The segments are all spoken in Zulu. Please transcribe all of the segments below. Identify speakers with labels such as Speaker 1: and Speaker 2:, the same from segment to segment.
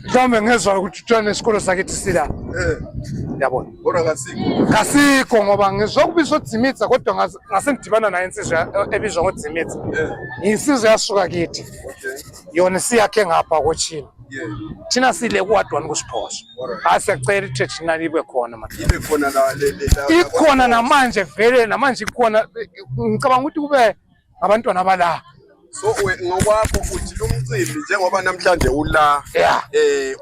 Speaker 1: mhlawumbe ngezwa ukuthi utshone isikolo sakithi sila yabona kasikho ngoba ngizokubisa uDzimitsa kodwa ngase ngidibana naye insizwa ebizwa ngoDzimitsa insizwa yasuka kithi yona siyakhe ngapha kochini thina sile kuwadwana kusiphoso asiyacela ichurch nali ibe khona manje ikhona namanje vele namanje ikhona ngicabanga ukuthi kube abantwana abala
Speaker 2: so ngokwakho uthi lumcimbi njengoba namhlanje ula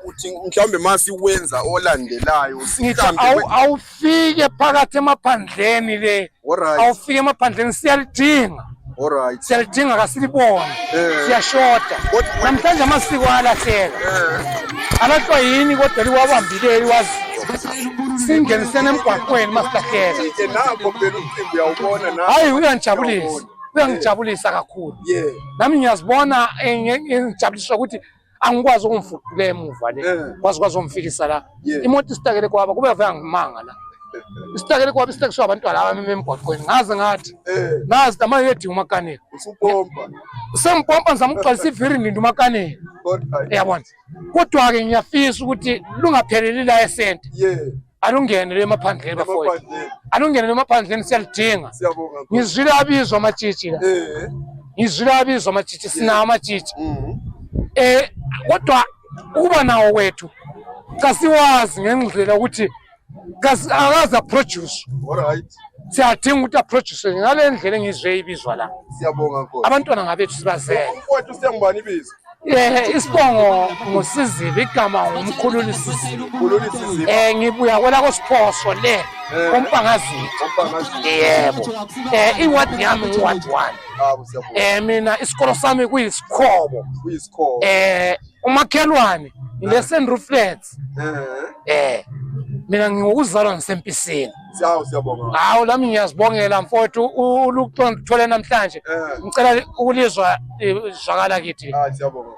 Speaker 2: uthi mhlawumbe masi wenza olandelayo
Speaker 1: mhlawumbe awufike phakathi emaphandleni le awufike emaphandleni siyalidinga siyalidinga kasilibone siyashota namhlanje amasiko alahleka alahlwa yini kodwa liwabambileyo wazi singenisene emgwaqweni masilahleka
Speaker 2: nako phela umcimbi uyawubona na
Speaker 1: hayi uyangijabulisa kakhulu nami ngiyazibona ngijabuliswa ukuthi angikwazi ukumfuqula emuva le kwazi umfikisa la imoto isitakele kwaba kube vanga ngimanga la isitakele kwaba isitakiswa abantwana abami emgwaqweni ngaze ngathi nazi tamanye yedi umakanika
Speaker 2: usupompa
Speaker 1: sempompa ngizamugcwalisa iviri ndinda umakanika yabona kodwa ke ngiyafisa ukuthi lungapheleli la esente alungene lemaphandleni bafowethu alungene lemaphandleni siyalidinga ngizwile abizwa amatshitshi la ngizwile abizwa amatshitshi sina amatshitshi kodwa ukuba nawo wethu kasiwazi ngengindlela ukuthi akaza produce siyadinga ukuthi aproduce ngale ndlela engizwe ibizwa la
Speaker 2: siyabonga nkosi
Speaker 1: abantwana ngabethu sibazele
Speaker 2: mfowethu siyangibani ibizo
Speaker 1: isibongo nguSizile igama ngumkhululi Sizile ngibuya kwela koSiphoso le kompangazini yebo iward yami ngiward 1 mina isikolo sami kuyisikhobo umakhelwane ngilesen Rooflets mina ngokuzalwa ngisempisini
Speaker 2: siyabonga
Speaker 1: hawo lami ngiyazibongela mfowethu ulukuthole namhlanje ngicela ukulizwa izwakala kithi
Speaker 2: siyabonga